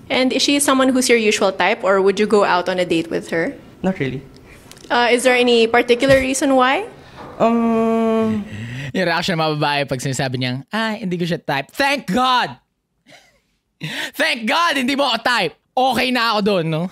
And is she someone who's your usual type, or would you go out on a date with her? Not really. Is there any particular reason why? Yung reaction ng mga babae pag sinasabi niyang, hindi ko siya type. Thank God! Thank God, hindi mo ako type. Okay na ako doon, no?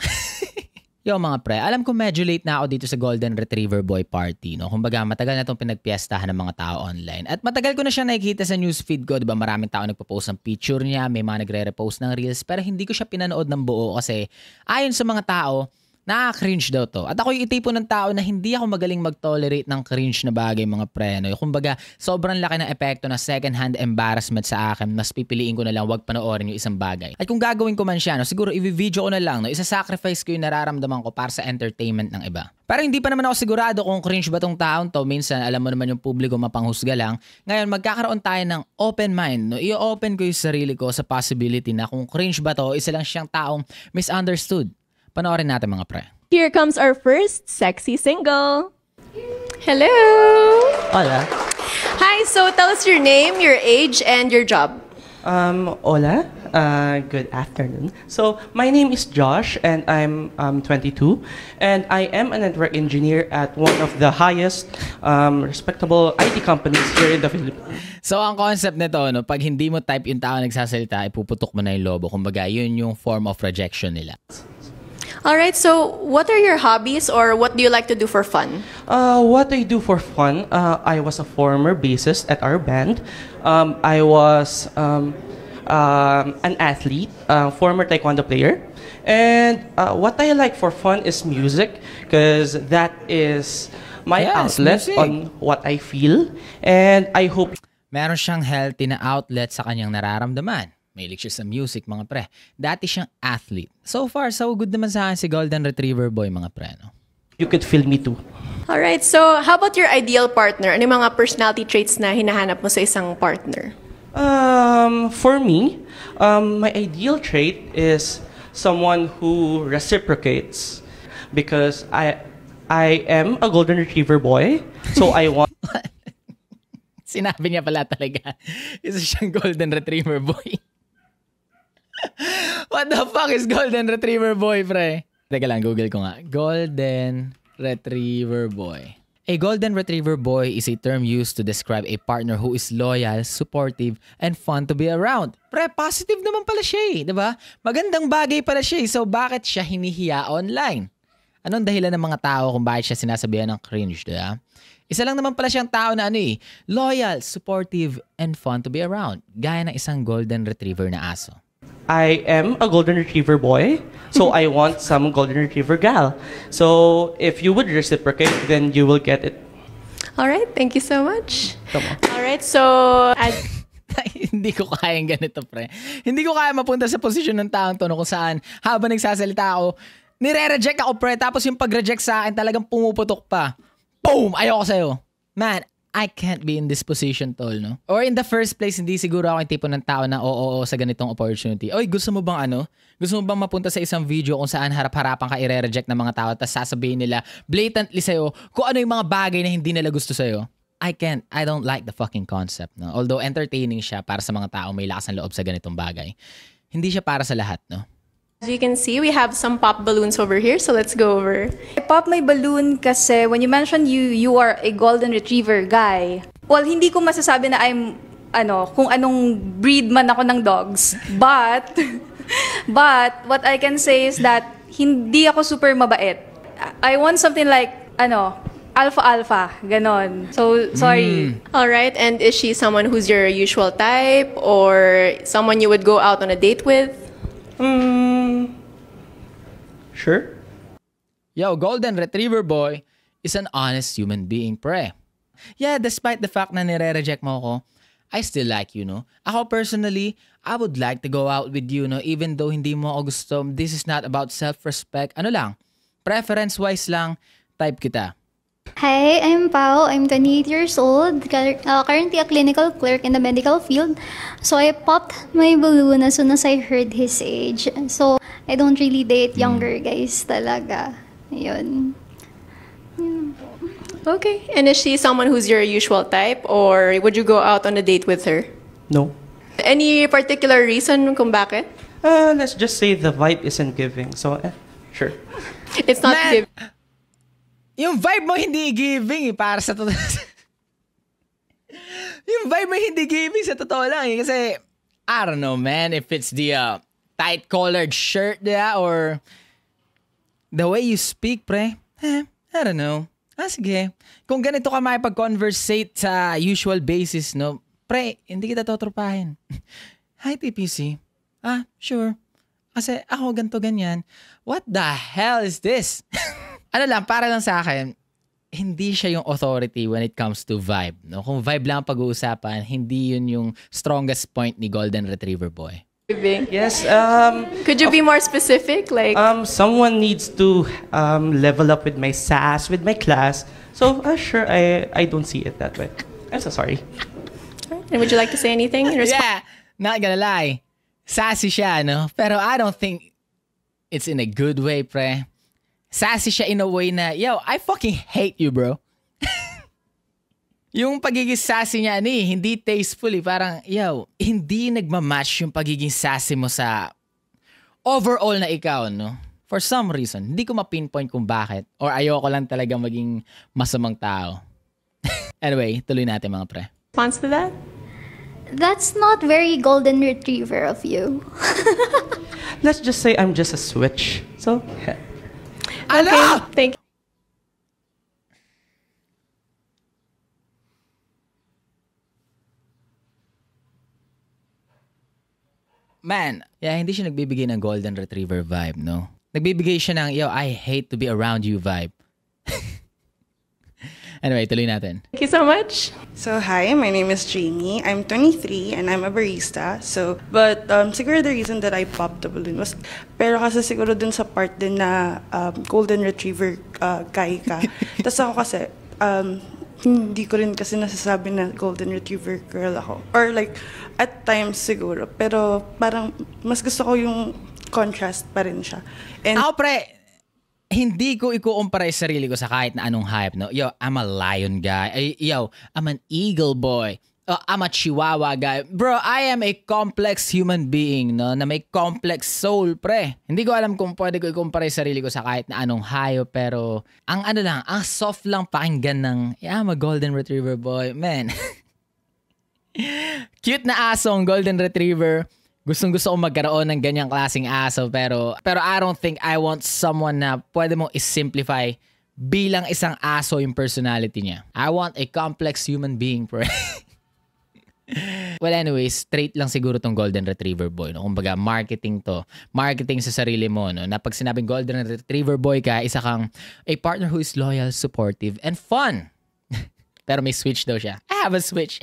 Yo mga pre, alam ko medyo late na ako dito sa Golden Retriever Boy Party, no? Kumbaga, matagal na itong pinagpiestahan ng mga tao online. At matagal ko na siya nakikita sa newsfeed ko, diba? Maraming tao nagpo-post ng picture niya, may mga nagre-repost ng reels, pero hindi ko siya pinanood ng buo kasi ayon sa mga tao, nakaka-cringe daw to. At ako yung tipo ng tao na hindi ako magaling mag-tolerate ng cringe na bagay mga pre. No? Kumbaga, sobrang laki ng epekto na second-hand embarrassment sa akin. Mas pipiliin ko na lang wag panoorin yung isang bagay. At kung gagawin ko man siya, no, siguro i-video ko na lang. No? Isa-sacrifice ko yung nararamdaman ko para sa entertainment ng iba. Pero hindi pa naman ako sigurado kung cringe ba tong taong to. Minsan, alam mo naman yung publiko mapanghusga lang. Ngayon, magkakaroon tayo ng open mind. No? I-open ko yung sarili ko sa possibility na kung cringe ba to, isa lang siyang taong misunderstood. Panoorin natin mga pre. Here comes our first sexy single. Hello! Hola. Hi, so tell us your name, your age, and your job. Hola. Good afternoon. So, my name is Josh, and I'm 22, and I am a network engineer at one of the highest respectable IT companies here in the Philippines. So, ang concept nito, no, pag hindi mo type yung tao nagsasalita, ipuputok mo na yung lobo. Kumbaga, yun yung form of rejection nila. Alright, so what are your hobbies or what do you like to do for fun? What I do for fun, I was a former bassist at our band. I was an athlete, former taekwondo player. And what I like for fun is music because that is my outlet on what I feel. And I hope... Meron siyang healthy na outlet sa kanyang nararamdaman. Mahilig siya sa music, mga pre. Dati siyang athlete. So far, so good naman sa akin si Golden Retriever Boy, mga pre, no? You could feel me too. Alright, so how about your ideal partner? Ano yung mga personality traits na hinahanap mo sa isang partner? For me, my ideal trait is someone who reciprocates. Because I am a Golden Retriever Boy, so I want... Sinabi niya pala talaga. Isa siyang Golden Retriever Boy. What the fuck is Golden Retriever Boy, pre? Teka lang, Google ko nga. Golden Retriever Boy. A Golden Retriever Boy is a term used to describe a partner who is loyal, supportive, and fun to be around. Pre, positive naman pala siya eh, diba? Magandang bagay pala siya eh. So, bakit siya hinihiya online? Anong dahilan ng mga tao kung bakit siya sinasabihan ng cringe, diba? Isa lang naman pala siyang tao na loyal, supportive, and fun to be around. Gaya ng isang Golden Retriever na aso. I am a Golden Retriever boy, so I want some Golden Retriever gal. So if you would reciprocate, then you will get it. Alright, thank you so much. Come on. Alright, so... Hindi ko kayang ganito, pre. Hindi ko kaya mapunta sa posisyon ng taong to kung saan habang nagsasalita ako, nire-reject ako, pre. Tapos yung pag-reject sa akin talagang pumuputok pa. Boom! Ayoko sa'yo. Man, I can't be in this position, tol, no? Or in the first place, hindi siguro ako yung tipo ng tao na oo sa ganitong opportunity. Oy, gusto mo bang Gusto mo bang mapunta sa isang video kung saan harap-harapan ka i-reject ng mga tao tapos sasabihin nila blatantly sa'yo kung ano yung mga bagay na hindi nila gusto sa'yo? I don't like the fucking concept, no? Although entertaining siya para sa mga tao may lakas ng loob sa ganitong bagay. Hindi siya para sa lahat, no? As you can see, we have some pop balloons over here, so let's go over. I pop my balloon kasi when you mentioned you are a Golden Retriever guy. Well, hindi ko masasabi na I'm, kung anong breed man ako ng dogs. But what I can say is that hindi ako super mabait. I want something like, alpha, ganon. So, sorry. Alright, and is she someone who's your usual type or someone you would go out on a date with? Sure. Yo, Golden Retriever Boy is an honest human being, pre. Yeah, despite the fact na nire-reject mo ako, I still like you, no? Ako personally, I would like to go out with you, no? Even though hindi mo ako gusto, this is not about self-respect. Ano lang, preference-wise lang, type kita. Hi, I'm Pao. I'm 28 years old, currently a clinical clerk in the medical field. So I popped my balloon as soon as I heard his age. So I don't really date younger guys talaga. Ayun. Okay. And is she someone who's your usual type or would you go out on a date with her? No. Any particular reason kung bakit? Let's just say the vibe isn't giving. So, sure. It's not Man, give. yung vibe mo hindi giving para sa totoo. Yung vibe mo hindi giving sa totoo lang kasi I don't know, man, if it's the tight collared shirt or the way you speak, pre. I don't know. Sige. Kung ganito ka makipag-conversate sa usual basis, no, pre, hindi kita totropahin. Hi, TPC. Sure. Kasi ako ganito ganyan. What the hell is this? Ano lang, para lang sa akin, hindi siya yung authority when it comes to vibe. No? Kung vibe lang ang pag-uusapan, hindi yun yung strongest point ni Golden Retriever Boy. Giving. Yes. Could you be more specific? Like, Someone needs to level up with my sass, with my class. So, sure, I don't see it that way. I'm so sorry. and would you like to say anything in response? Yeah, not gonna lie. Sassy siya, no? Pero I don't think it's in a good way, pre. Sassy siya in a way na, yo, I fucking hate you, bro. Yung pagiging sassy niya, hindi tasteful. Parang, yo, hindi nagmamatch yung pagiging sassy mo sa overall na ikaw, no? For some reason. Hindi ko ma-pinpoint kung bakit. Or ayoko lang talaga maging masamang tao. Anyway, tuloy natin mga pre. Response to that? That's not very golden retriever of you. Let's just say I'm just a switch. So, Okay, thank you. Man, hindi siya nagbibigay ng golden retriever vibe, no? Nagbibigay siya ng, yo, I hate to be around you vibe. Anyway, tuloy natin. Thank you so much. So hi, my name is Jamie. I'm 23 and I'm a barista. But siguro the reason that I popped the balloon was, pero kasi siguro dun sa part din na golden retriever guy ka. Tapos ako kasi, hindi ko rin kasi nasasabi na golden retriever girl ako. Or like, at times siguro. Pero parang mas gusto ko yung contrast pa rin siya. And Ako pre, hindi ko ikukumpara yung sarili ko sa kahit na anong hype, no? Yo, I'm a lion guy. Yo, I'm an eagle boy. I'm a chihuahua guy. Bro, I am a complex human being, no? Na may complex soul, pre. Hindi ko alam kung pwede ko ikumpara yung sarili ko sa kahit na anong hayop, pero ang soft lang pakinggan ng, I'm a golden retriever boy. Man. Cute na asong golden retriever. Gustong-gusto ko magkaroon ng ganyang klaseng aso pero I don't think I want someone na pwede mong isimplify bilang isang aso yung personality niya. I want a complex human being, pre. Well, anyways, straight lang siguro tong golden retriever boy, no? Kumbaga, marketing to. Marketing sa sarili mo, no? Na pag sinabing golden retriever boy ka, isa kang a partner who is loyal, supportive, and fun. Pero may switch daw siya. I have a switch.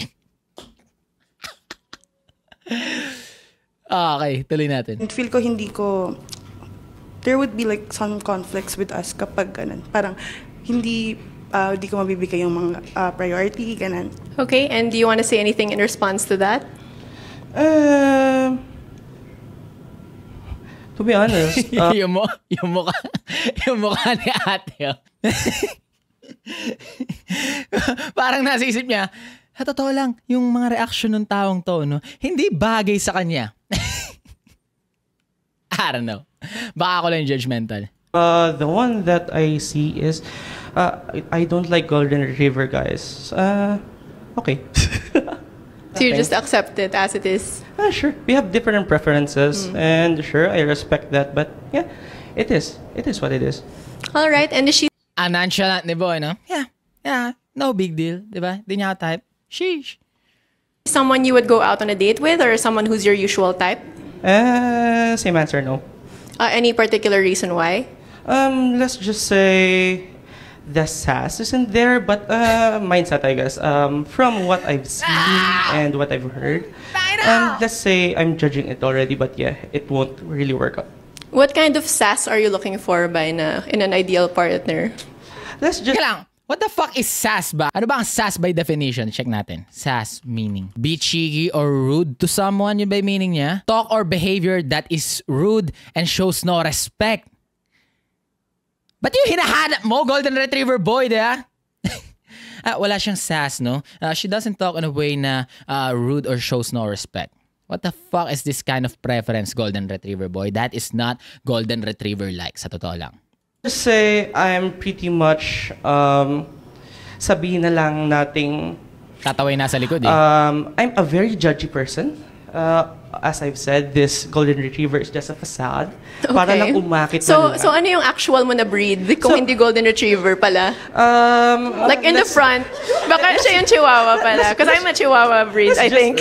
Okay, tuloy natin. feel ko there would be like some conflicts with us kapag ganun. Parang hindi ko mabibigay yung mga priority, ganun. Okay, and do you want to say anything in response to that? to be honest, yung mukha ni ate. Oh. Parang nasa isip niya, sa totoo lang, yung mga reaction ng taong to, no, hindi bagay sa kanya. I don't know. Baka ako lang judgmental. the one that I see is, I don't like golden retriever guys. Okay. So you just accept it as it is? Sure. We have different preferences, and sure, I respect that. But yeah, it is. It is what it is. All right, and is she Nonchalant ni boy, no? Yeah, no big deal, di ba? Di niya ako type. Sheesh. someone you would go out on a date with, or someone who's your usual type? Same answer, no. Any particular reason why? Let's just say the sass isn't there, but mindset, I guess. From what I've seen and what I've heard, let's say I'm judging it already, but yeah, it won't really work out. What kind of sass are you looking for in an ideal partner? Let's just. Teka lang, what the fuck is sass ba? Ano ba ang sass by definition? Check natin. Sass meaning be cheeky or rude to someone, yun ba yung meaning niya? Talk or behavior that is rude and shows no respect. Ba't yung hinahanap mo, golden retriever boy, diba? Wala siyang sass, no? She doesn't talk in a way na rude or shows no respect. What the fuck is this kind of preference, Golden Retriever boy? That is not Golden Retriever-like, sa totoo lang. Just say I'm pretty much, sabihin na lang nating, Tataway nasa likod eh. I'm a very judgy person. As I've said, this Golden Retriever is just a facade. Para lang umakit na So ano yung actual mo na breed kung hindi Golden Retriever pala? Like in the front, baka siya yung Chihuahua pala. Because I'm a Chihuahua breed, I think.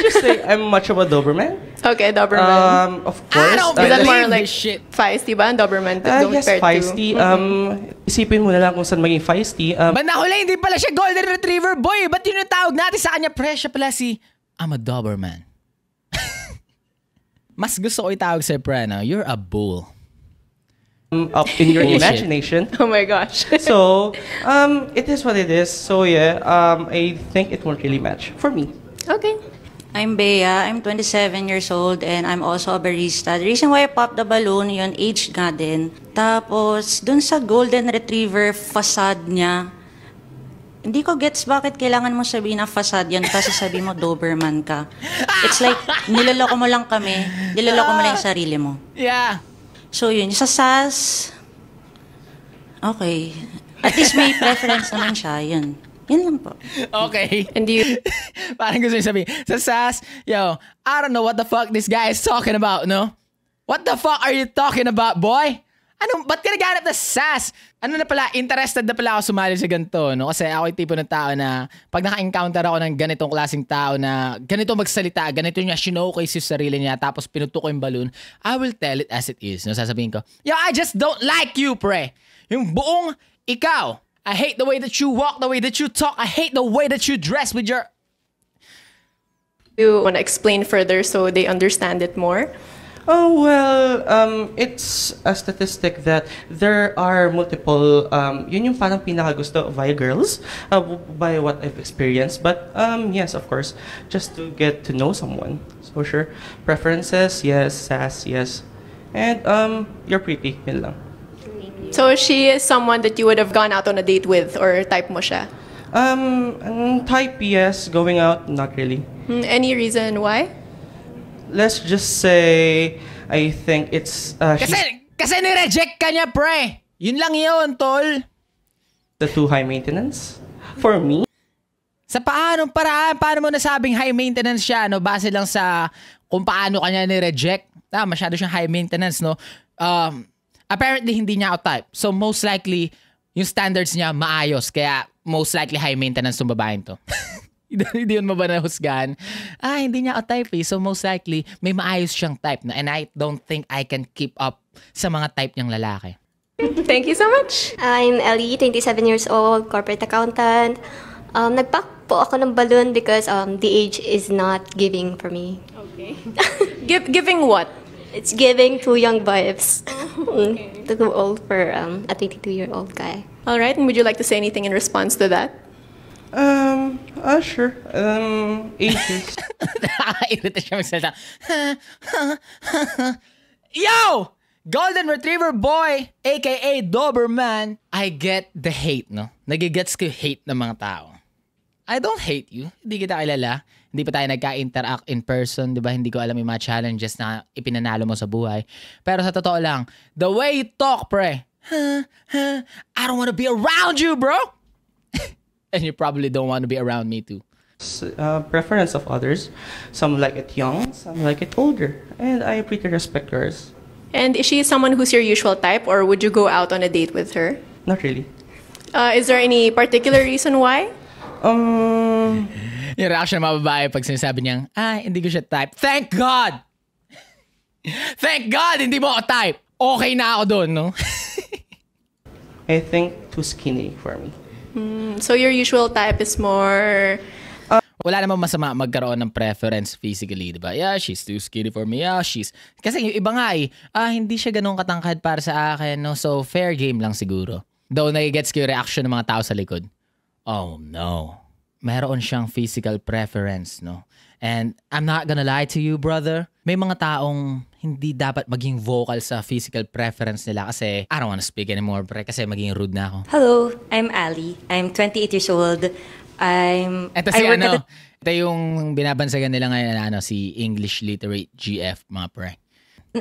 Just say I'm much of a Doberman. Okay, Doberman. Of course. I don't Is that believe more like this shit. feisty ba? Doberman Yes, compared feisty. to... Isipin mo na lang kung saan maging feisty. Banda huli, hindi pala siya Golden Retriever boy. Ba't yun yung tawag natin sa kanya? Siya pala si I'm a Doberman. Mas gusto ko itawag sa'yo, pre, no? You're a bull. Up in your Bullshit. imagination. Oh my gosh. So, it is what it is. So yeah, I think it won't really match for me. Okay. I'm Bea. I'm 27 years old and I'm also a barista. The reason why I popped the balloon, yun, age nga din. Tapos, dun sa Golden Retriever facade niya, hindi ko gets bakit kailangan mo sabihin na facade yan kasi sabi mo Doberman ka. It's like, niloloko mo lang kami, niloloko mo lang yung sarili mo. Yeah. So yun, sa SAS, okay. At least may preference naman siya, yun. Yun lang po. Okay. And you... Parang gusto niya sabihin, sa SAS, yo, I don't know what the fuck this guy is talking about, no? What the fuck are you talking about, boy? Ba't ka naghanap na SAS? Ano na pala, interested na pala ako sumali sa ganito, no? Kasi ako yung tipo ng tao na, pag naka-encounter ako ng ganitong klaseng tao na, ganito magsalita, ganito niya, showcase yung sarili niya, tapos pinuto ko yung balloon, I will tell it as it is, no? Sasabihin ko, yo, I just don't like you, pre. Yung buong ikaw, I hate the way that you walk, the way that you talk. I hate the way that you dress with your... You want to explain further so they understand it more? Oh, well, it's a statistic that there are multiple, yun yung parang pinakagusto via girls, by what I've experienced. But, yes, of course, just to get to know someone. So, sure. Preferences, yes. Sass, yes. And, you're pretty, yun lang. So she is someone that you would have gone out on a date with or type mo siya? Type, yes. Going out, not really. Any reason why? Let's just say, I think it's, Kasi nireject ka niya, pre. Yun lang yun, tol. the too high maintenance. For me, Sa paanong paraan, paano mo nasabing high maintenance siya, no? Base lang sa kung paano kanya ni-reject. Masyado siyang high maintenance, no? Apparently, hindi niya ako type. So, most likely, yung standards niya maayos. Kaya, most likely, high maintenance yung babaeng to. Hindi yun mabanahusgahan. Hindi niya ako type eh. So, most likely, may maayos siyang type na. And I don't think I can keep up sa mga type niyang lalaki. Thank you so much. I'm Ellie, 27 years old, corporate accountant. Nag-pack po ako ng balloon because the age is not giving for me. Okay. Giving what? It's giving too young vibes. Too old for a 22-year-old guy. All right. And would you like to say anything in response to that? sure. Ages. Nakakairita siya magsalita. Yo! Golden Retriever boy, aka Doberman. I get the hate, no? Nagigets ko yung hate ng mga tao. I don't hate you. Hindi kita kilala. Hindi pa tayo nagka-interact in person, di ba? Hindi ko alam yung mga challenges na ipinanalo mo sa buhay. Pero sa totoo lang, the way you talk, pre, I don't want to be around you, bro. And you probably don't want to be around me too. Preference of others. Some like it young, some like it older. And I pretty respect yours. And is she someone who's your usual type, or would you go out on a date with her? Not really. Is there any particular reason why? Yung reaction ng mga babae pag sinasabi niyang, hindi ko siya type. Thank God! Thank God, hindi mo ako type. Okay na ako doon, no? I think too skinny for me. So your usual type is more... Wala namang masama magkaroon ng preference physically, di ba? Yeah, she's too skinny for me. Yeah, she's... Kasi yung iba nga hindi siya ganun katangkad para sa akin, no? So, fair game lang siguro. Though nagigets ko yung reaction ng mga tao sa likod. Oh, no. Meron siyang physical preference, no? And I'm not gonna lie to you, brother. May mga taong hindi dapat maging vocal sa physical preference nila kasi I don't wanna speak anymore, pre, kasi maging rude na ako. Hello, I'm Ali. I'm 28 years old. Eto si Ito yung binabansagan nila ngayon na ano, si English Literate GF, mga pre.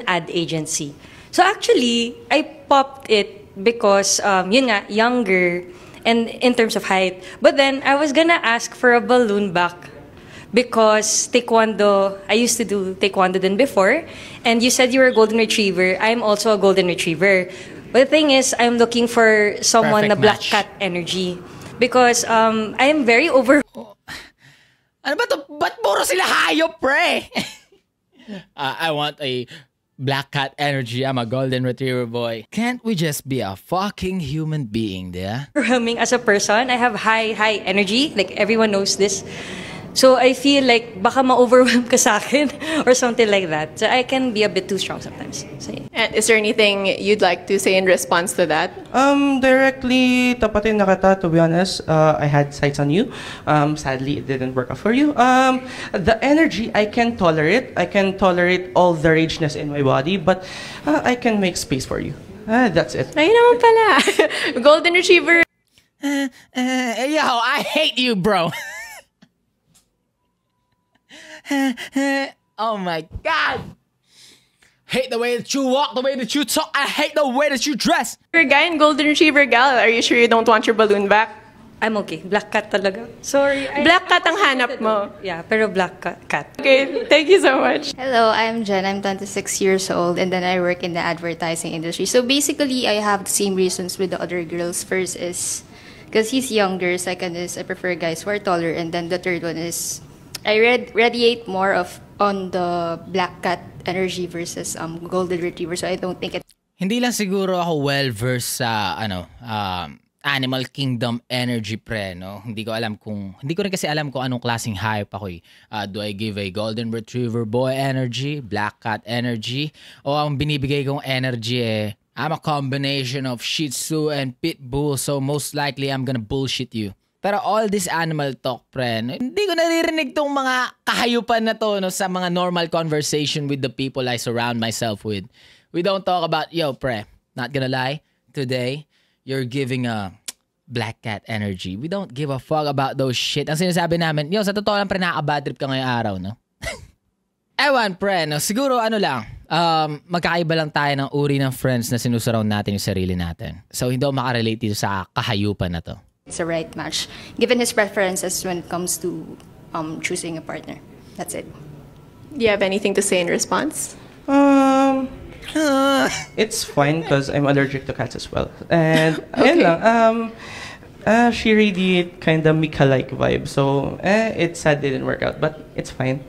Ad agency. So actually, I popped it because, yun nga, younger and in terms of height. But then, I was gonna ask for a balloon back because taekwondo, I used to do taekwondo then before, and you said you were a golden retriever. I'm also a golden retriever. But the thing is, I'm looking for someone na black cat energy because I am very over. Ano ba to? Ba't puro sila hayop, pre? I want a black cat energy. I'm a golden retriever boy. Can't we just be a fucking human being, yeah? Overwhelming as a person. I have high energy. Like, everyone knows this. So, I feel like baka ma-overwhelm ka sa akin or something like that. So, I can be a bit too strong sometimes. So, yeah. And is there anything you'd like to say in response to that? Directly, tapatin na kita, to be honest. I had sights on you. Sadly, it didn't work out for you. The energy, I can tolerate. I can tolerate all the rageness in my body, but I can make space for you. That's it. Ayun naman pala. Golden Retriever. Yo, I hate you, bro. Oh my God. Hate the way that you walk, the way that you talk. I hate the way that you dress. You're a guy and Golden Retriever gal. Are you sure you don't want your balloon back? I'm okay. Black cat talaga. Sorry. Black cat ang hanap mo. Yeah, pero black cat. Okay, thank you so much. Hello, I'm Jen. I'm 26 years old and then I work in the advertising industry. So basically, I have the same reasons with the other girls. First is because he's younger. Second is I prefer guys who are taller. And then the third one is I radiate more on the black cat energy versus golden retriever. So I don't think it. Hindi lang siguro ako well-versed sa animal kingdom energy, pre, no? Hindi ko rin kasi alam kung anong klaseng hype ako eh. Do I give a golden retriever boy energy, black cat energy, o ang binibigay kong energy I'm a combination of Shih Tzu and Pitbull, so most likely I'm gonna bullshit you. Pero all this animal talk, pre, no? Hindi ko naririnig tong mga kahayupan na to, no, sa mga normal conversation with the people I surround myself with. We don't talk about, yo, pre, not gonna lie, today, you're giving a black cat energy. We don't give a fuck about those shit. Ang sinasabi namin, yo, sa totoo lang, pre, nakaka-bad trip ka ngayong araw, no? Ewan, pre, no? Siguro, magkakaiba lang tayo ng uri ng friends na sinusurround natin yung sarili natin. So, hindi ako makarelate dito sa kahayupan na to. It's a right match, given his preferences when it comes to choosing a partner. That's it. Do you have anything to say in response? It's fine because I'm allergic to cats as well. And ayun lang, she radiate kind of Mika-like vibe. So it's sad it didn't work out, but it's fine.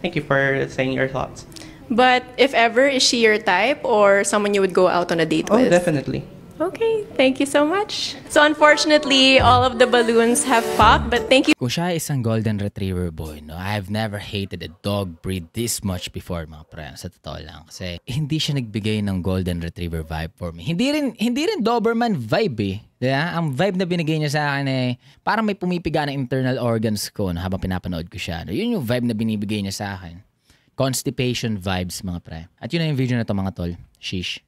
Thank you for saying your thoughts. But if ever, is she your type or someone you would go out on a date with? Oh, definitely. Okay, thank you so much. So unfortunately, all of the balloons have popped, but thank you. Kung siya ay isang golden retriever boy, no, I've never hated a dog breed this much before, mga pre. Sa totoo lang. Kasi hindi siya nagbigay ng golden retriever vibe for me. Hindi rin Doberman vibe eh. Diba? Ang vibe na binigay niya sa akin parang may pumipiga ng internal organs ko no, habang pinapanood ko siya. No? Yun yung vibe na binibigay niya sa akin. Constipation vibes, mga pre. At yun na yung video na to, mga tol. Sheesh.